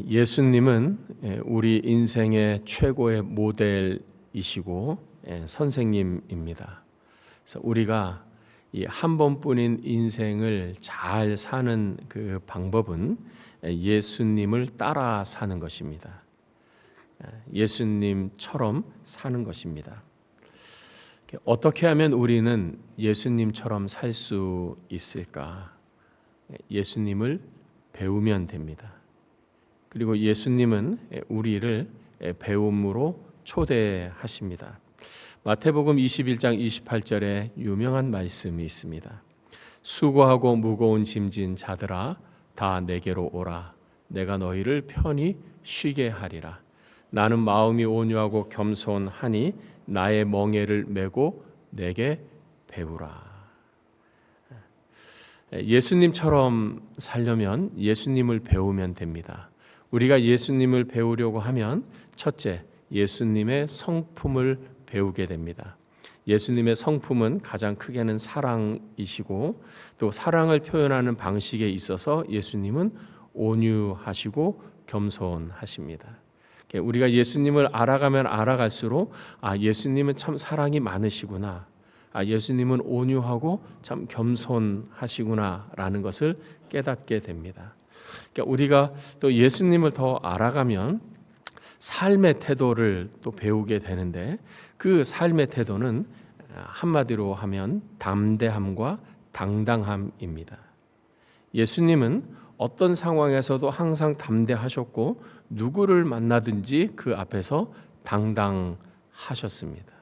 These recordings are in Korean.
예수님은 우리 인생의 최고의 모델이시고 선생님입니다. 그래서 우리가 이 한 번뿐인 인생을 잘 사는 그 방법은 예수님을 따라 사는 것입니다. 예수님처럼 사는 것입니다. 어떻게 하면 우리는 예수님처럼 살 수 있을까? 예수님을 배우면 됩니다. 그리고 예수님은 우리를 배움으로 초대하십니다. 마태복음 21장 28절에 유명한 말씀이 있습니다. 수고하고 무거운 짐진 자들아 다 내게로 오라. 내가 너희를 편히 쉬게 하리라. 나는 마음이 온유하고 겸손하니 나의 멍에를 메고 내게 배우라. 예수님처럼 살려면 예수님을 배우면 됩니다. 우리가 예수님을 배우려고 하면 첫째, 예수님의 성품을 배우게 됩니다. 예수님의 성품은 가장 크게는 사랑이시고 또 사랑을 표현하는 방식에 있어서 예수님은 온유하시고 겸손하십니다. 우리가 예수님을 알아가면 알아갈수록 예수님은 참 사랑이 많으시구나. 예수님은 온유하고 참 겸손하시구나라는 것을 깨닫게 됩니다. 그러니까 우리가 또 예수님을 더 알아가면 삶의 태도를 또 배우게 되는데 그 삶의 태도는 한마디로 하면 담대함과 당당함입니다. 예수님은 어떤 상황에서도 항상 담대하셨고 누구를 만나든지 그 앞에서 당당하셨습니다.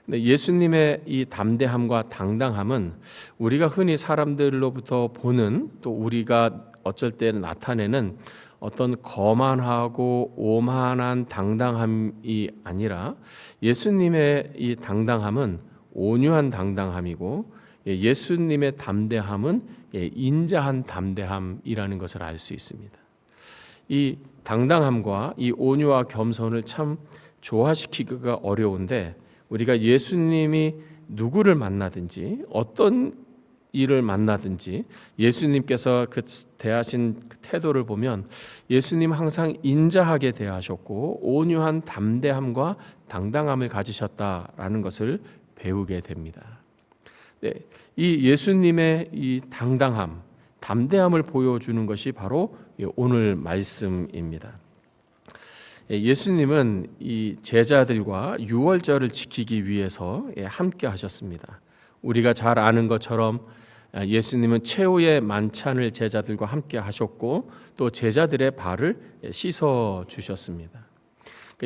근데 예수님의 이 담대함과 당당함은 우리가 흔히 사람들로부터 보는 또 우리가 어쩔 때 나타내는 어떤 거만하고 오만한 당당함이 아니라 예수님의 이 당당함은 온유한 당당함이고 예수님의 담대함은 인자한 담대함이라는 것을 알 수 있습니다. 이 당당함과 이 온유와 겸손을 참 조화시키기가 어려운데 우리가 예수님이 누구를 만나든지 어떤 일을 만나든지 예수님께서 그 대하신 태도를 보면 예수님 항상 인자하게 대하셨고 온유한 담대함과 당당함을 가지셨다라는 것을 배우게 됩니다. 네, 이 예수님의 이 당당함, 담대함을 보여주는 것이 바로 오늘 말씀입니다. 예수님은 이 제자들과 유월절을 지키기 위해서 함께 하셨습니다. 우리가 잘 아는 것처럼 예수님은 최후의 만찬을 제자들과 함께 하셨고 또 제자들의 발을 씻어 주셨습니다.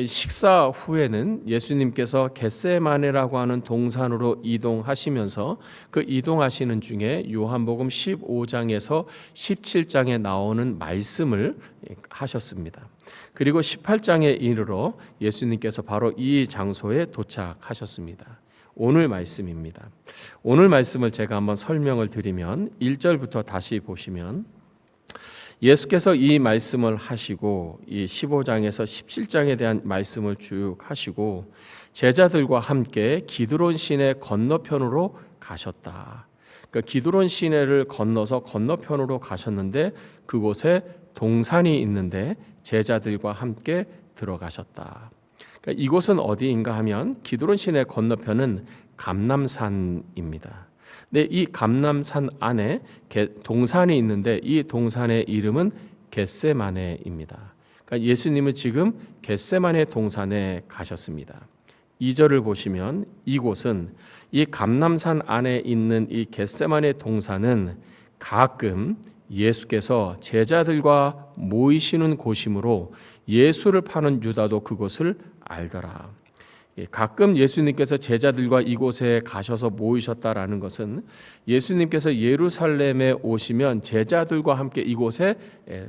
식사 후에는 예수님께서 겟세마네라고 하는 동산으로 이동하시면서 그 이동하시는 중에 요한복음 15장에서 17장에 나오는 말씀을 하셨습니다. 그리고 18장에 이르러 예수님께서 바로 이 장소에 도착하셨습니다. 오늘 말씀입니다. 오늘 말씀을 제가 한번 설명을 드리면 1절부터 다시 보시면 예수께서 이 말씀을 하시고 이 15장에서 17장에 대한 말씀을 쭉 하시고 제자들과 함께 기드론 시내 건너편으로 가셨다. 그러니까 기드론 시내를 건너서 건너편으로 가셨는데 그곳에 동산이 있는데 제자들과 함께 들어가셨다. 그러니까 이곳은 어디인가 하면 기드론 시내 건너편은 감람산입니다. 근데 이 감람산 안에 동산이 있는데 이 동산의 이름은 겟세마네입니다. 그러니까 예수님은 지금 겟세마네 동산에 가셨습니다. 2절을 보시면 이곳은 이 감람산 안에 있는 이 겟세마네 동산은 가끔 예수께서 제자들과 모이시는 곳이므로 예수를 파는 유다도 그곳을 알더라. 가끔 예수님께서 제자들과 이곳에 가셔서 모이셨다라는 것은 예수님께서 예루살렘에 오시면 제자들과 함께 이곳에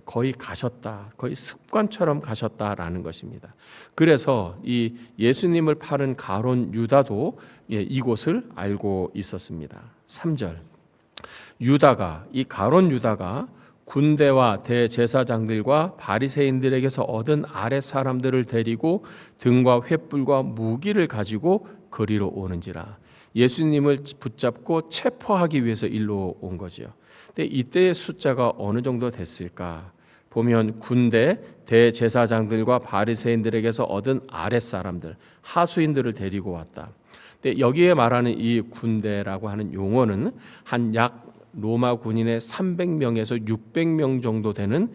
거의 가셨다, 거의 습관처럼 가셨다라는 것입니다. 그래서 이 예수님을 파는 가론 유다도 이곳을 알고 있었습니다. 3절 유다가 이 가론 유다가 군대와 대제사장들과 바리새인들에게서 얻은 아랫 사람들을 데리고 등과 횃불과 무기를 가지고 거리로 오는지라. 예수님을 붙잡고 체포하기 위해서 일로 온 거지요. 근데 이때의 숫자가 어느 정도 됐을까? 보면 군대 대제사장들과 바리새인들에게서 얻은 아랫사람들, 하수인들을 데리고 왔다. 근데 여기에 말하는 이 군대라고 하는 용어는 한 약 로마 군인의 300명에서 600명 정도 되는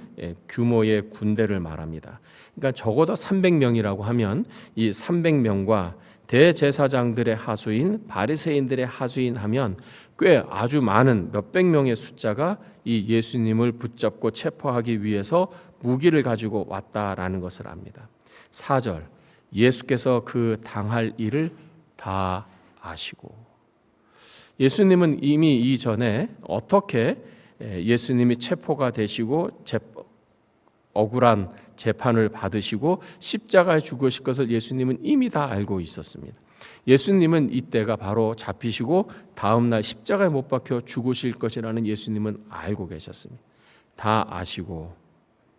규모의 군대를 말합니다. 그러니까 적어도 300명이라고 하면 이 300명과 대제사장들의 하수인, 바리새인들의 하수인 하면 꽤 아주 많은 몇백 명의 숫자가 이 예수님을 붙잡고 체포하기 위해서 무기를 가지고 왔다라는 것을 압니다. 4절, 예수께서 그 당할 일을 다 아시고. 예수님은 이미 이전에 어떻게 예수님이 체포가 되시고 억울한 재판을 받으시고 십자가에 죽으실 것을 예수님은 이미 다 알고 있었습니다. 예수님은 이때가 바로 잡히시고 다음 날 십자가에 못 박혀 죽으실 것이라는 예수님은 알고 계셨습니다. 다 아시고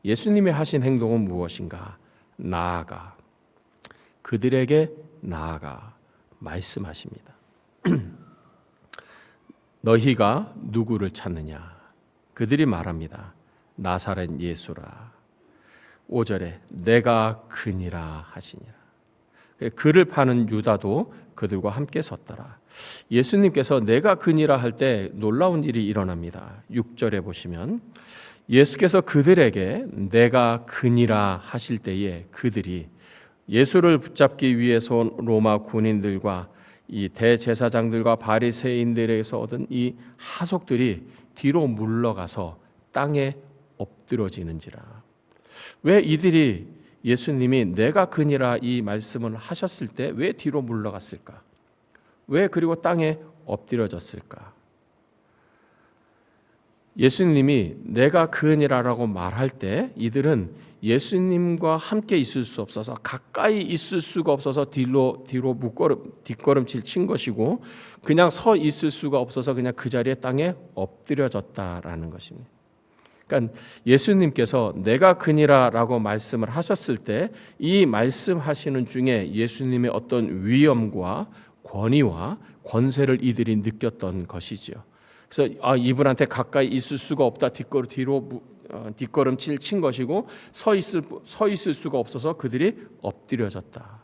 예수님이 하신 행동은 무엇인가? 나아가, 그들에게 나아가 말씀하십니다. 너희가 누구를 찾느냐? 그들이 말합니다. 나사렛 예수라. 5절에 내가 그니라 하시니라. 그를 파는 유다도 그들과 함께 섰더라. 예수님께서 내가 그니라 할 때 놀라운 일이 일어납니다. 6절에 보시면 예수께서 그들에게 내가 그니라 하실 때에 그들이 예수를 붙잡기 위해서 온 로마 군인들과 이 대제사장들과 바리새인들에게서 얻은 이 하속들이 뒤로 물러가서 땅에 엎드러지는지라. 왜 이들이 예수님이 내가 그니라 이 말씀을 하셨을 때 왜 뒤로 물러갔을까? 왜 그리고 땅에 엎드려졌을까? 예수님이 내가 그니라라고 말할 때 이들은 예수님과 함께 있을 수 없어서 가까이 있을 수가 없어서 뒤로 뒷걸음질 친 것이고 그냥 서 있을 수가 없어서 그냥 그 자리에 땅에 엎드려졌다라는 것입니다. 그러니까 예수님께서 내가 그니라라고 말씀을 하셨을 때 이 말씀하시는 중에 예수님의 어떤 위엄과 권위와 권세를 이들이 느꼈던 것이죠. 그래서 이분한테 가까이 있을 수가 없다. 뒷걸음질 친 것이고 서 있을 수가 없어서 그들이 엎드려졌다.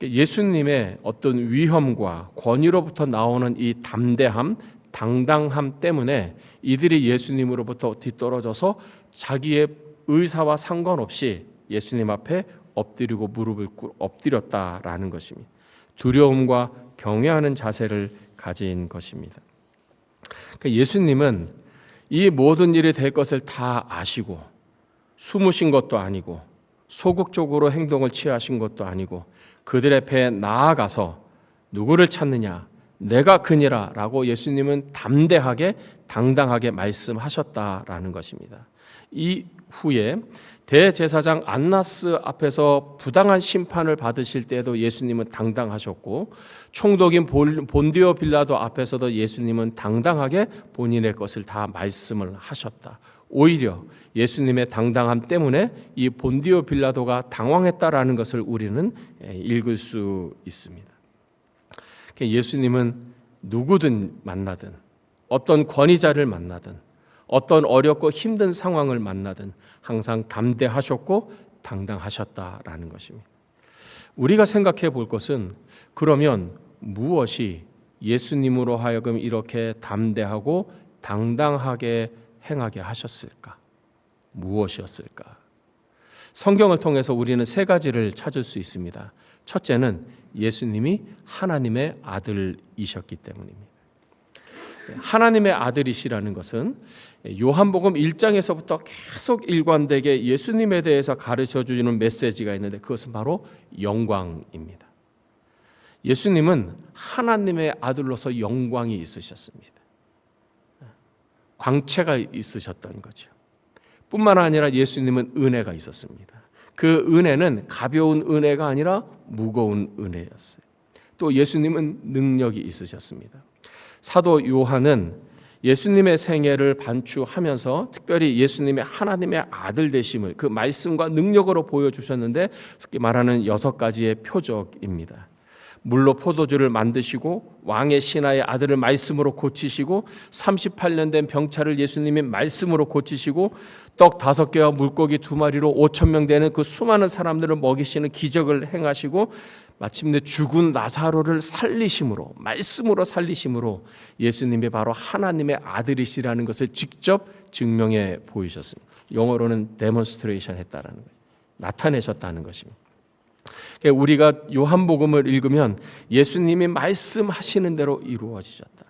예수님의 어떤 위엄과 권위로부터 나오는 이 담대함, 당당함 때문에 이들이 예수님으로부터 뒤떨어져서 자기의 의사와 상관없이 예수님 앞에 엎드리고 무릎을 엎드렸다라는 것입니다. 두려움과 경외하는 자세를 가진 것입니다. 그러니까 예수님은 이 모든 일이 될 것을 다 아시고 숨으신 것도 아니고 소극적으로 행동을 취하신 것도 아니고 그들 앞에 나아가서 누구를 찾느냐? 내가 그니라 라고 예수님은 담대하게 당당하게 말씀하셨다라는 것입니다. 이후에 대제사장 안나스 앞에서 부당한 심판을 받으실 때에도 예수님은 당당하셨고 총독인 본디오 빌라도 앞에서도 예수님은 당당하게 본인의 것을 다 말씀을 하셨다. 오히려 예수님의 당당함 때문에 이 본디오 빌라도가 당황했다라는 것을 우리는 읽을 수 있습니다. 예수님은 누구든 만나든 어떤 권위자를 만나든 어떤 어렵고 힘든 상황을 만나든 항상 담대하셨고 당당하셨다라는 것입니다. 우리가 생각해 볼 것은 그러면 무엇이 예수님으로 하여금 이렇게 담대하고 당당하게 행하게 하셨을까? 무엇이었을까? 성경을 통해서 우리는 세 가지를 찾을 수 있습니다. 첫째는 예수님이 하나님의 아들이셨기 때문입니다. 하나님의 아들이시라는 것은 요한복음 1장에서부터 계속 일관되게 예수님에 대해서 가르쳐 주는 메시지가 있는데 그것은 바로 영광입니다. 예수님은 하나님의 아들로서 영광이 있으셨습니다. 광채가 있으셨던 거죠. 뿐만 아니라 예수님은 은혜가 있었습니다. 그 은혜는 가벼운 은혜가 아니라 무거운 은혜였어요. 또 예수님은 능력이 있으셨습니다. 사도 요한은 예수님의 생애를 반추하면서 특별히 예수님의 하나님의 아들 되심을 그 말씀과 능력으로 보여주셨는데 특히 말하는 6가지의 표적입니다. 물로 포도주를 만드시고 왕의 신하의 아들을 말씀으로 고치시고 38년 된 병차를 예수님이 말씀으로 고치시고 떡 5개와 물고기 2마리로 5천 명 되는 그 수많은 사람들을 먹이시는 기적을 행하시고 마침내 죽은 나사로를 살리심으로, 말씀으로 살리심으로 예수님이 바로 하나님의 아들이시라는 것을 직접 증명해 보이셨습니다. 영어로는 데몬스트레이션 했다라는 거예요. 나타내셨다는 것입니다. 우리가 요한복음을 읽으면 예수님이 말씀하시는 대로 이루어지셨다.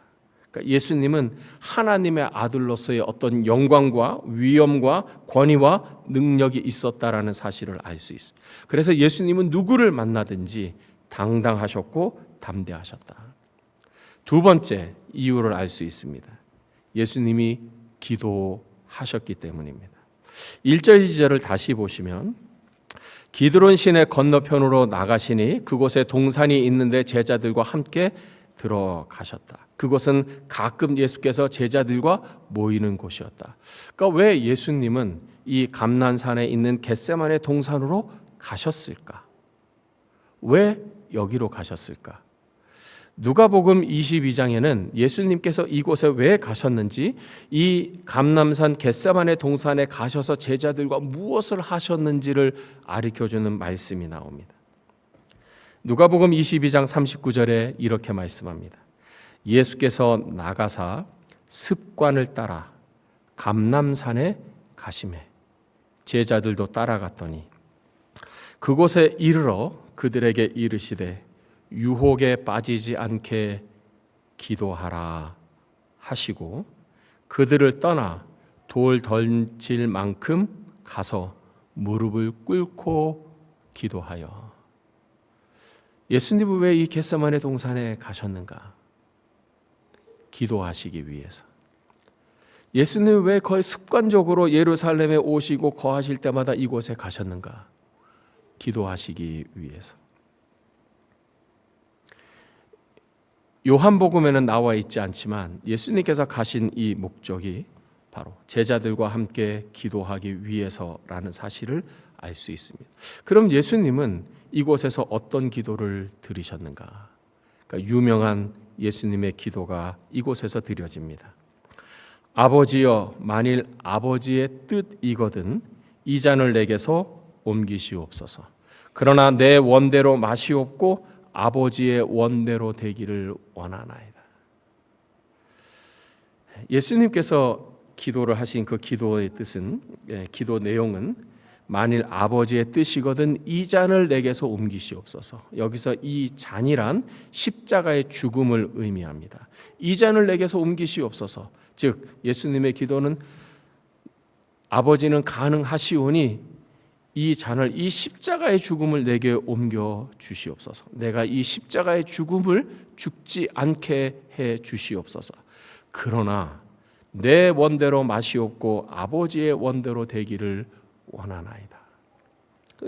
그러니까 예수님은 하나님의 아들로서의 어떤 영광과 위엄과 권위와 능력이 있었다라는 사실을 알 수 있습니다. 그래서 예수님은 누구를 만나든지 당당하셨고 담대하셨다. 두 번째 이유를 알 수 있습니다. 예수님이 기도하셨기 때문입니다. 1절 2절을 다시 보시면 기드론 시내 건너편으로 나가시니 그곳에 동산이 있는데 제자들과 함께 들어가셨다. 그곳은 가끔 예수께서 제자들과 모이는 곳이었다. 그러니까 왜 예수님은 이 감난산에 있는 겟세마네 동산으로 가셨을까? 왜 여기로 가셨을까? 누가복음 22장에는 예수님께서 이곳에 왜 가셨는지, 이 감람산 겟세마네 동산에 가셔서 제자들과 무엇을 하셨는지를 가르쳐주는 말씀이 나옵니다. 누가복음 22장 39절에 이렇게 말씀합니다. 예수께서 나가사 습관을 따라 감람산에 가시매 제자들도 따라갔더니 그곳에 이르러 그들에게 이르시되 유혹에 빠지지 않게 기도하라 하시고 그들을 떠나 돌 던질 만큼 가서 무릎을 꿇고 기도하여. 예수님은 왜 이 겟세마네 동산에 가셨는가? 기도하시기 위해서. 예수님은 왜 거의 습관적으로 예루살렘에 오시고 거하실 때마다 이곳에 가셨는가? 기도하시기 위해서. 요한복음에는 나와 있지 않지만 예수님께서 가신 이 목적이 바로 제자들과 함께 기도하기 위해서라는 사실을 알 수 있습니다. 그럼 예수님은 이곳에서 어떤 기도를 드리셨는가? 그러니까 유명한 예수님의 기도가 이곳에서 드려집니다. 아버지여, 만일 아버지의 뜻이거든 이 잔을 내게서 옮기시옵소서. 그러나 내 원대로 마시옵고 아버지의 원대로 되기를 원하나이다. 예수님께서 기도를 하신 그 기도의 뜻은, 기도 내용은 만일 아버지의 뜻이거든 이 잔을 내게서 옮기시옵소서. 여기서 이 잔이란 십자가의 죽음을 의미합니다. 이 잔을 내게서 옮기시옵소서. 즉 예수님의 기도는 아버지는 가능하시오니 이 잔을, 이 십자가의 죽음을 내게 옮겨 주시옵소서. 내가 이 십자가의 죽음을 죽지 않게 해 주시옵소서. 그러나 내 원대로 마시옵고 아버지의 원대로 되기를 원하나이다.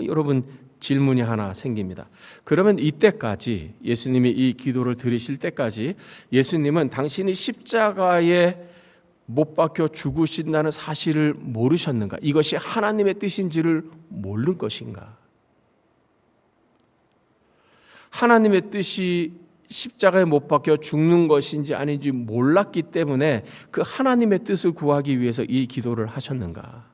여러분, 질문이 하나 생깁니다. 그러면 이때까지 예수님이 이 기도를 드리실 때까지 예수님은 당신이 십자가에 못 박혀 죽으신다는 사실을 모르셨는가? 이것이 하나님의 뜻인지를 모르는 것인가? 하나님의 뜻이 십자가에 못 박혀 죽는 것인지 아닌지 몰랐기 때문에 그 하나님의 뜻을 구하기 위해서 이 기도를 하셨는가?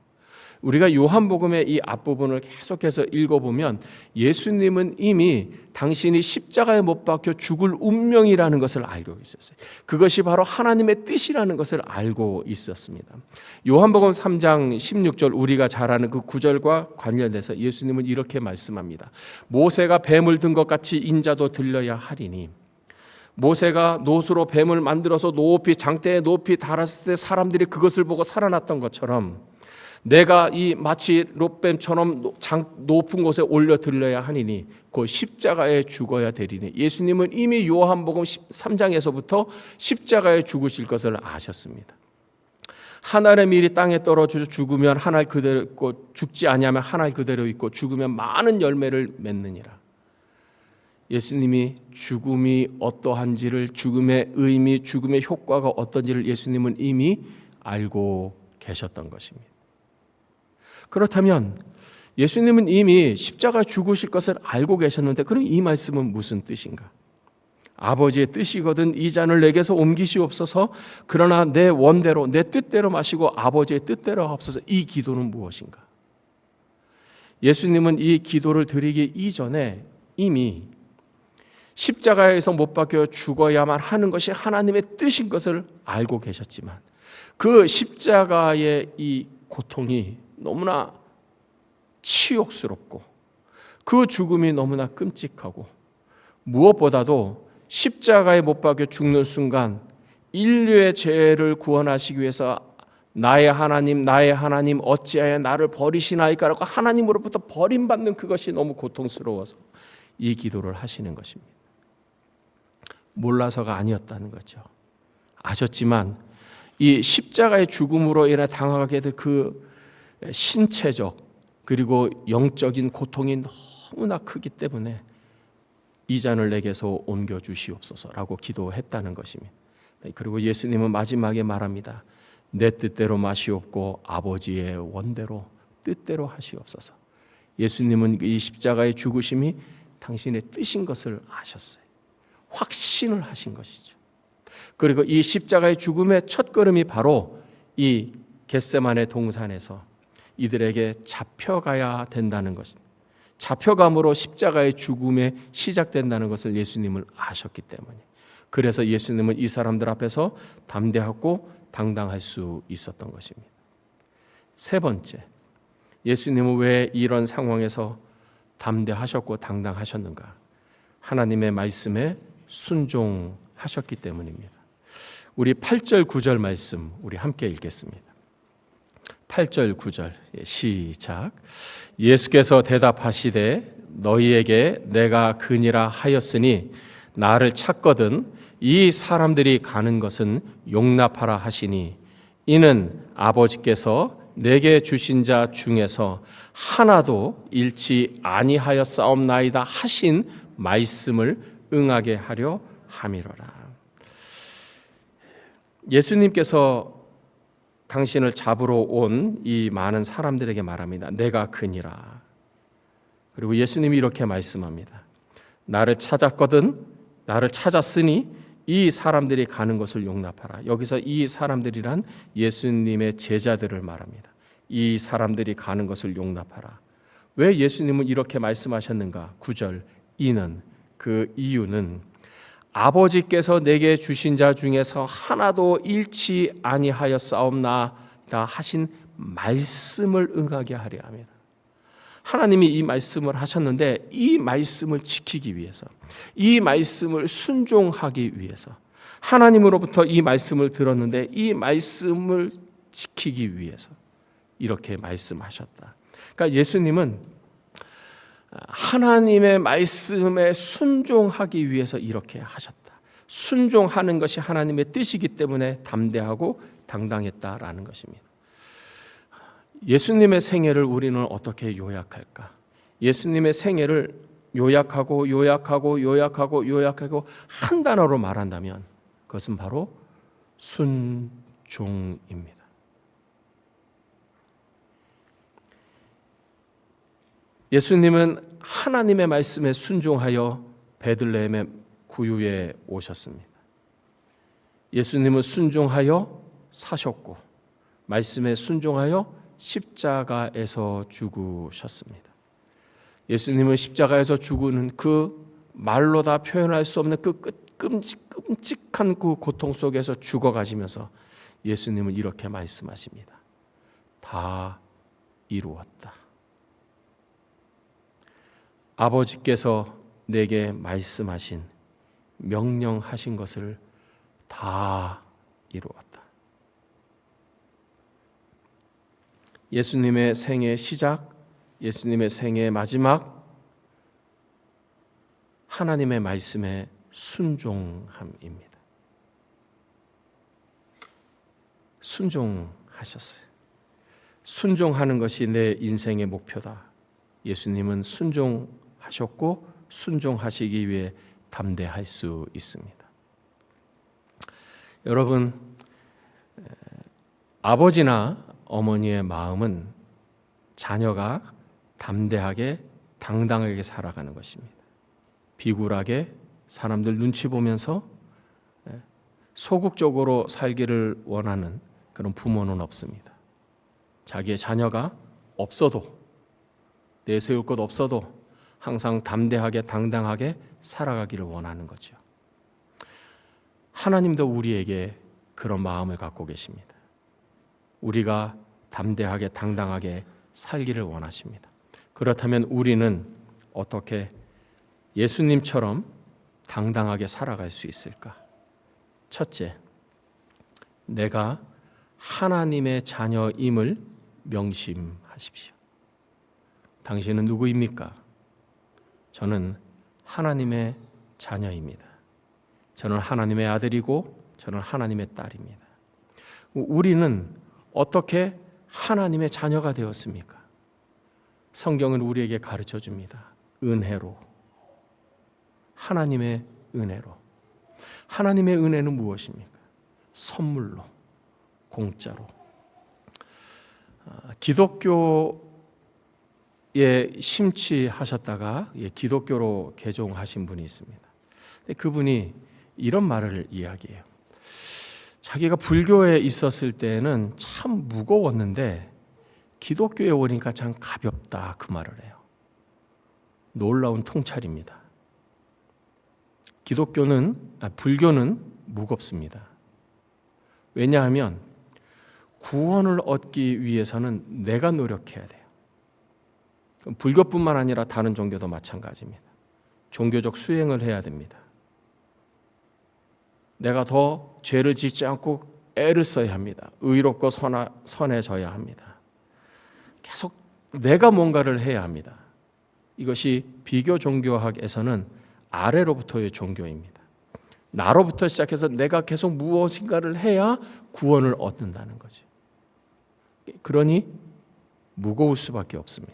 우리가 요한복음의 이 앞부분을 계속해서 읽어보면 예수님은 이미 당신이 십자가에 못 박혀 죽을 운명이라는 것을 알고 있었어요. 그것이 바로 하나님의 뜻이라는 것을 알고 있었습니다. 요한복음 3장 16절 우리가 잘 아는 그 구절과 관련돼서 예수님은 이렇게 말씀합니다. 모세가 뱀을 든 것 같이 인자도 들려야 하리니, 모세가 노수로 뱀을 만들어서 높이, 장대에 높이 달았을 때 사람들이 그것을 보고 살아났던 것처럼 내가 이 마치 롯뱀처럼 높은 곳에 올려 들려야 하니니 그 십자가에 죽어야 되리니. 예수님은 이미 요한복음 3장에서부터 십자가에 죽으실 것을 아셨습니다. 한 알의 밀이 땅에 떨어져 죽으면 한 알 그대로 있고 죽지 아니하면 한 알 그대로 있고 죽으면 많은 열매를 맺느니라. 예수님이 죽음이 어떠한지를, 죽음의 의미, 죽음의 효과가 어떤지를 예수님은 이미 알고 계셨던 것입니다. 그렇다면 예수님은 이미 십자가 죽으실 것을 알고 계셨는데 그럼 이 말씀은 무슨 뜻인가? 아버지의 뜻이거든 이 잔을 내게서 옮기시옵소서. 그러나 내 원대로 내 뜻대로 마시고 아버지의 뜻대로 하옵소서. 이 기도는 무엇인가? 예수님은 이 기도를 드리기 이전에 이미 십자가에서 못 박혀 죽어야만 하는 것이 하나님의 뜻인 것을 알고 계셨지만 그 십자가의 이 고통이 너무나 치욕스럽고 그 죽음이 너무나 끔찍하고 무엇보다도 십자가에 못 박혀 죽는 순간 인류의 죄를 구원하시기 위해서 나의 하나님 어찌하여 나를 버리시나이까라고 하나님으로부터 버림받는 그것이 너무 고통스러워서 이 기도를 하시는 것입니다. 몰라서가 아니었다는 거죠. 아셨지만 이 십자가의 죽음으로 인해 당하게 된 그 신체적 그리고 영적인 고통이 너무나 크기 때문에 이 잔을 내게서 옮겨 주시옵소서라고 기도했다는 것입니다. 그리고 예수님은 마지막에 말합니다. 내 뜻대로 마시옵고 아버지의 원대로 뜻대로 하시옵소서. 예수님은 이 십자가의 죽으심이 당신의 뜻인 것을 아셨어요. 확신을 하신 것이죠. 그리고 이 십자가의 죽음의 첫걸음이 바로 이 겟세마네 동산에서 이들에게 잡혀가야 된다는 것입니다. 잡혀감으로 십자가의 죽음에 시작된다는 것을 예수님은 아셨기 때문에 그래서 예수님은 이 사람들 앞에서 담대하고 당당할 수 있었던 것입니다. 세 번째, 예수님은 왜 이런 상황에서 담대하셨고 당당하셨는가? 하나님의 말씀에 순종하셨기 때문입니다. 우리 8절 9절 말씀 우리 함께 읽겠습니다. 8절 9절 시작. 예수께서 대답하시되 너희에게 내가 그니라 하였으니 나를 찾거든 이 사람들이 가는 것은 용납하라 하시니 이는 아버지께서 내게 주신 자 중에서 하나도 잃지 아니하였사옵나이다 하신 말씀을 응하게 하려 함이로라. 예수님께서 당신을 잡으러 온 이 많은 사람들에게 말합니다. 내가 그니라. 그리고 예수님이 이렇게 말씀합니다. 나를 찾았거든 나를 찾았으니 이 사람들이 가는 것을 용납하라. 여기서 이 사람들이란 예수님의 제자들을 말합니다. 이 사람들이 가는 것을 용납하라. 왜 예수님은 이렇게 말씀하셨는가? 9절 이는 그 이유는 아버지께서 내게 주신 자 중에서 하나도 잃지 아니하였사옵나이다 하신 말씀을 응하게 하려 합니다. 하나님이 이 말씀을 하셨는데 이 말씀을 지키기 위해서 이 말씀을 순종하기 위해서 하나님으로부터 이 말씀을 들었는데 이 말씀을 지키기 위해서 이렇게 말씀하셨다. 그러니까 예수님은 하나님의 말씀에 순종하기 위해서 이렇게 하셨다. 순종하는 것이 하나님의 뜻이기 때문에 담대하고 당당했다라는 것입니다. 예수님의 생애를 우리는 어떻게 요약할까? 예수님의 생애를 요약하고 한 단어로 말한다면 그것은 바로 순종입니다. 예수님은 하나님의 말씀에 순종하여 베들레헴의 구유에 오셨습니다. 예수님은 순종하여 사셨고 말씀에 순종하여 십자가에서 죽으셨습니다. 예수님은 십자가에서 죽는 그 말로 다 표현할 수 없는 그 끔찍한 그 고통 속에서 죽어가시면서 예수님은 이렇게 말씀하십니다. 다 이루었다. 아버지께서 내게 말씀하신 명령하신 것을 다 이루었다. 예수님의 생의 시작, 예수님의 생의 마지막, 하나님의 말씀에 순종함입니다. 순종하셨어요. 순종하는 것이 내 인생의 목표다. 예수님은 순종하셨고 순종하시기 위해 담대할 수 있습니다. 여러분, 아버지나 어머니의 마음은 자녀가 담대하게 당당하게 살아가는 것입니다. 비굴하게 사람들 눈치 보면서 소극적으로 살기를 원하는 그런 부모는 없습니다. 자기의 자녀가 없어도, 내세울 것 없어도 항상 담대하게 당당하게 살아가기를 원하는 거죠. 하나님도 우리에게 그런 마음을 갖고 계십니다. 우리가 담대하게 당당하게 살기를 원하십니다. 그렇다면 우리는 어떻게 예수님처럼 당당하게 살아갈 수 있을까? 첫째, 내가 하나님의 자녀임을 명심하십시오. 당신은 누구입니까? 저는 하나님의 자녀입니다. 저는 하나님의 아들이고 저는 하나님의 딸입니다. 우리는 어떻게 하나님의 자녀가 되었습니까? 성경은 우리에게 가르쳐 줍니다. 은혜로. 하나님의 은혜로. 하나님의 은혜는 무엇입니까? 선물로, 공짜로. 기독교에 심취하셨다가 기독교로 개종하신 분이 있습니다. 그분이 이런 말을 이야기해요. 자기가 불교에 있었을 때는 참 무거웠는데 기독교에 오니까 참 가볍다, 그 말을 해요. 놀라운 통찰입니다. 불교는 무겁습니다. 왜냐하면 구원을 얻기 위해서는 내가 노력해야 돼요. 불교뿐만 아니라 다른 종교도 마찬가지입니다. 종교적 수행을 해야 됩니다. 내가 더 죄를 짓지 않고 애를 써야 합니다. 의롭고 선해져야 합니다. 계속 내가 뭔가를 해야 합니다. 이것이 비교 종교학에서는 아래로부터의 종교입니다. 나로부터 시작해서 내가 계속 무엇인가를 해야 구원을 얻는다는 거죠. 그러니 무거울 수밖에 없습니다.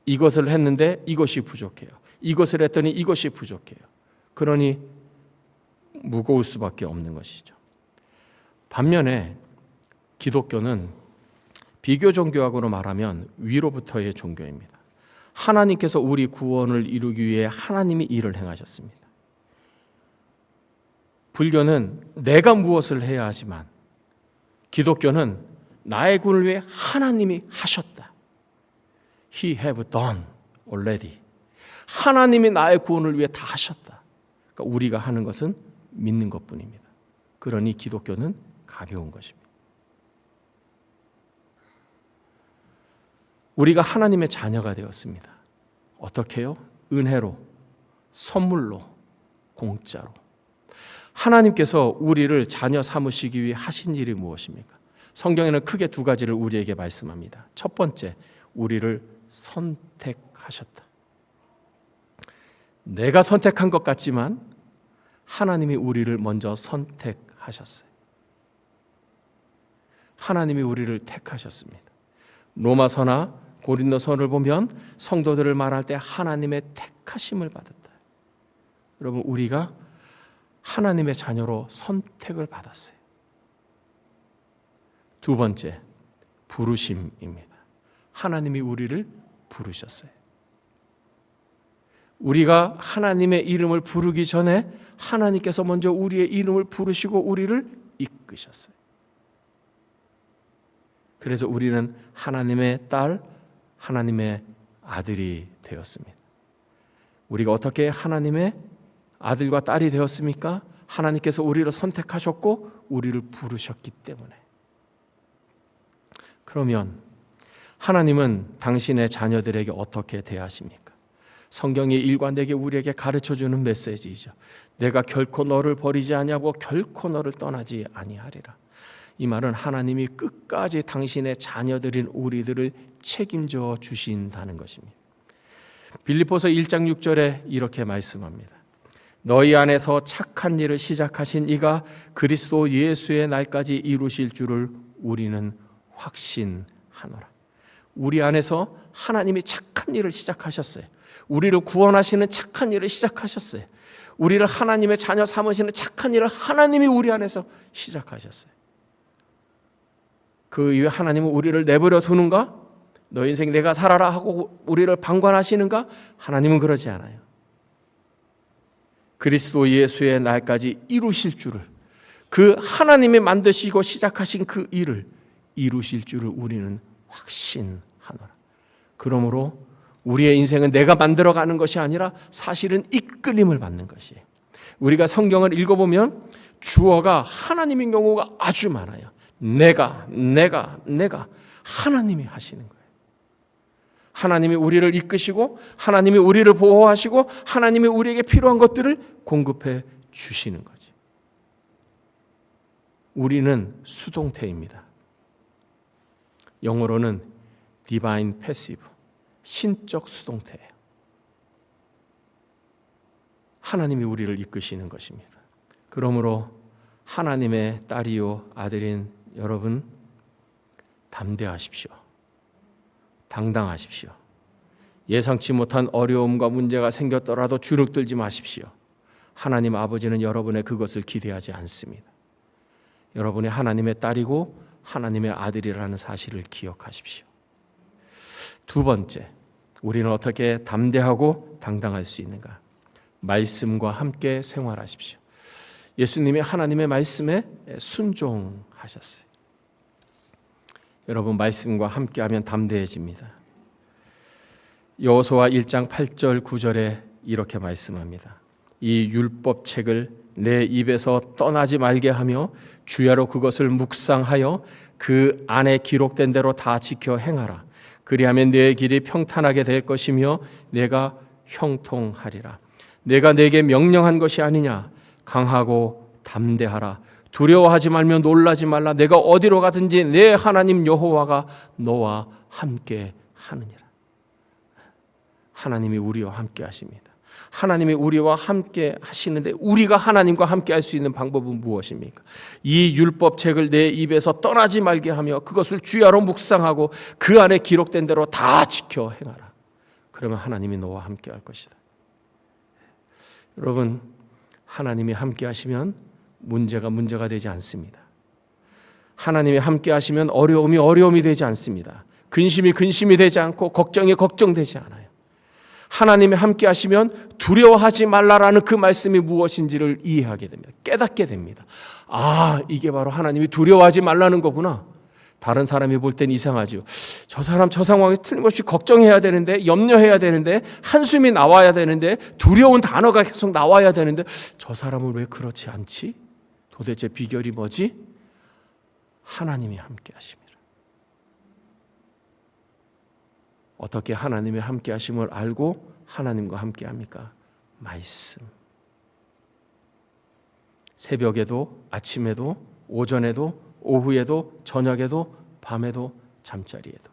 이것을 했는데 이것이 부족해요. 이것을 했더니 이것이 부족해요. 그러니 무거울 수밖에 없는 것이죠. 반면에 기독교는 비교 종교학으로 말하면 위로부터의 종교입니다. 하나님께서 우리 구원을 이루기 위해 하나님이 일을 행하셨습니다. 불교는 내가 무엇을 해야 하지만 기독교는 나의 구원을 위해 하나님이 하셨다. He have done already. 하나님이 나의 구원을 위해 다 하셨다. 그러니까 우리가 하는 것은 믿는 것뿐입니다. 그러니 기독교는 가벼운 것입니다. 우리가 하나님의 자녀가 되었습니다. 어떻게요? 은혜로, 선물로, 공짜로. 하나님께서 우리를 자녀 삼으시기 위해 하신 일이 무엇입니까? 성경에는 크게 두 가지를 우리에게 말씀합니다. 첫 번째, 우리를 선택하셨다. 내가 선택한 것 같지만 하나님이 우리를 먼저 선택하셨어요. 하나님이 우리를 택하셨습니다. 로마서나 고린도서를 보면 성도들을 말할 때 하나님의 택하심을 받았다. 여러분, 우리가 하나님의 자녀로 선택을 받았어요. 두 번째, 부르심입니다. 하나님이 우리를 부르셨어요. 우리가 하나님의 이름을 부르기 전에 하나님께서 먼저 우리의 이름을 부르시고 우리를 이끄셨어요. 그래서 우리는 하나님의 딸, 하나님의 아들이 되었습니다. 우리가 어떻게 하나님의 아들과 딸이 되었습니까? 하나님께서 우리를 선택하셨고 우리를 부르셨기 때문에. 그러면 하나님은 당신의 자녀들에게 어떻게 대하십니까? 성경이 일관되게 우리에게 가르쳐주는 메시지이죠. 내가 결코 너를 버리지 아니하고 결코 너를 떠나지 아니하리라. 이 말은 하나님이 끝까지 당신의 자녀들인 우리들을 책임져 주신다는 것입니다. 빌립보서 1장 6절에 이렇게 말씀합니다. 너희 안에서 착한 일을 시작하신 이가 그리스도 예수의 날까지 이루실 줄을 우리는 확신하노라. 우리 안에서 하나님이 착한 일을 시작하셨어요. 우리를 구원하시는 착한 일을 시작하셨어요. 우리를 하나님의 자녀 삼으시는 착한 일을 하나님이 우리 안에서 시작하셨어요. 그 이후에 하나님은 우리를 내버려 두는가? 너 인생 내가 살아라 하고 우리를 방관하시는가? 하나님은 그러지 않아요. 그리스도 예수의 날까지 이루실 줄을, 그 하나님이 만드시고 시작하신 그 일을 이루실 줄을 우리는 확신하노라. 그러므로 우리의 인생은 내가 만들어가는 것이 아니라 사실은 이끌림을 받는 것이에요. 우리가 성경을 읽어보면 주어가 하나님인 경우가 아주 많아요. 내가 하나님이 하시는 거예요. 하나님이 우리를 이끄시고 하나님이 우리를 보호하시고 하나님이 우리에게 필요한 것들을 공급해 주시는 거지. 우리는 수동태입니다. 영어로는 divine passive, 신적 수동태예요. 하나님이 우리를 이끄시는 것입니다. 그러므로 하나님의 딸이요 아들인 여러분, 담대하십시오. 당당하십시오. 예상치 못한 어려움과 문제가 생겼더라도 주눅들지 마십시오. 하나님 아버지는 여러분의 그것을 기대하지 않습니다. 여러분이 하나님의 딸이고 하나님의 아들이라는 사실을 기억하십시오. 두 번째, 우리는 어떻게 담대하고 당당할 수 있는가? 말씀과 함께 생활하십시오. 예수님이 하나님의 말씀에 순종하셨어요. 여러분, 말씀과 함께하면 담대해집니다. 여호수아 1장 8절 9절에 이렇게 말씀합니다. 이 율법책을 내 입에서 떠나지 말게 하며 주야로 그것을 묵상하여 그 안에 기록된 대로 다 지켜 행하라. 그리하면 내 길이 평탄하게 될 것이며 내가 형통하리라. 내가 내게 명령한 것이 아니냐. 강하고 담대하라. 두려워하지 말며 놀라지 말라. 내가 어디로 가든지 내 하나님 여호와가 너와 함께 하느니라. 하나님이 우리와 함께 하십니다. 하나님이 우리와 함께 하시는데 우리가 하나님과 함께 할 수 있는 방법은 무엇입니까? 이 율법책을 내 입에서 떠나지 말게 하며 그것을 주야로 묵상하고 그 안에 기록된 대로 다 지켜 행하라. 그러면 하나님이 너와 함께 할 것이다. 여러분, 하나님이 함께 하시면 문제가 되지 않습니다. 하나님이 함께 하시면 어려움이 되지 않습니다. 근심이 되지 않고 걱정이 걱정되지 않아요. 하나님이 함께 하시면 두려워하지 말라라는 그 말씀이 무엇인지를 이해하게 됩니다. 깨닫게 됩니다. 아, 이게 바로 하나님이 두려워하지 말라는 거구나. 다른 사람이 볼 땐 이상하죠. 저 사람 저 상황에 틀림없이 걱정해야 되는데, 염려해야 되는데, 한숨이 나와야 되는데, 두려운 단어가 계속 나와야 되는데 저 사람은 왜 그렇지 않지? 도대체 비결이 뭐지? 하나님이 함께 하십니다. 어떻게 하나님의 함께 하심을 알고 하나님과 함께 합니까? 말씀. 새벽에도, 아침에도, 오전에도, 오후에도, 저녁에도, 밤에도, 잠자리에도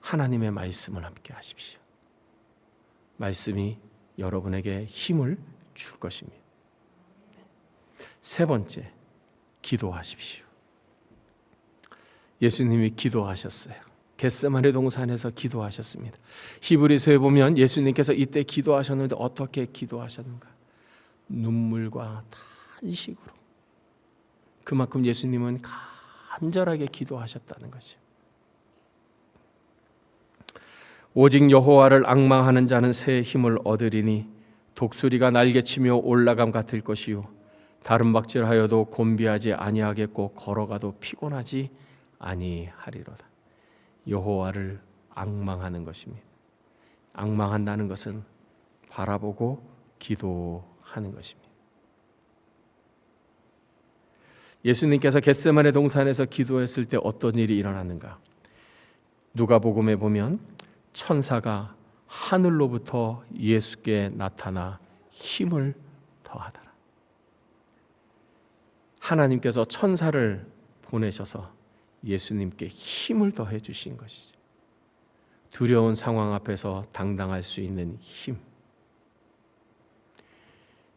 하나님의 말씀을 함께 하십시오. 말씀이 여러분에게 힘을 줄 것입니다. 세 번째, 기도하십시오. 예수님이 기도하셨어요. 겟세마네 동산에서 기도하셨습니다. 히브리서에 보면 예수님께서 이때 기도하셨는데 어떻게 기도하셨는가? 눈물과 탄식으로. 그만큼 예수님은 간절하게 기도하셨다는 거죠. 오직 여호와를 앙망하는 자는 새 힘을 얻으리니 독수리가 날개치며 올라감 같을 것이요 다른 박질하여도 곤비하지 아니하겠고 걸어가도 피곤하지 아니하리로다. 여호와를 앙망하는 것입니다. 앙망한다는 것은 바라보고 기도하는 것입니다. 예수님께서 겟세마네 동산에서 기도했을 때 어떤 일이 일어났는가? 누가복음에 보면 천사가 하늘로부터 예수께 나타나 힘을 더하더라. 하나님께서 천사를 보내셔서 예수님께 힘을 더해 주신 것이죠. 두려운 상황 앞에서 당당할 수 있는 힘.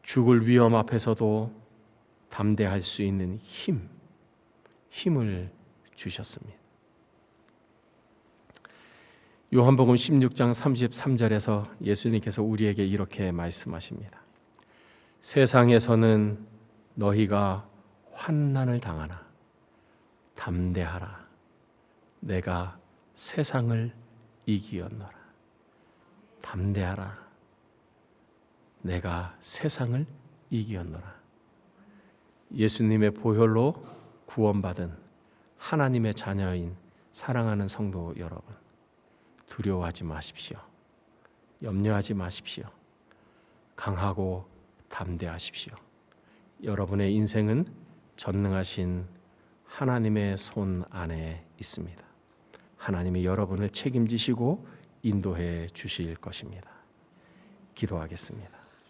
죽을 위험 앞에서도 담대할 수 있는 힘을 주셨습니다. 요한복음 16장 33절에서 예수님께서 우리에게 이렇게 말씀하십니다. 세상에서는 너희가 환난을 당하나 담대하라. 내가 세상을 이기었노라. 담대하라. 내가 세상을 이기었노라. 예수님의 보혈로 구원받은 하나님의 자녀인 사랑하는 성도 여러분, 두려워하지 마십시오. 염려하지 마십시오. 강하고 담대하십시오. 여러분의 인생은 전능하신 하나님의 손 안에 있습니다. 하나님이 여러분을 책임지시고 인도해 주실 것입니다. 기도하겠습니다.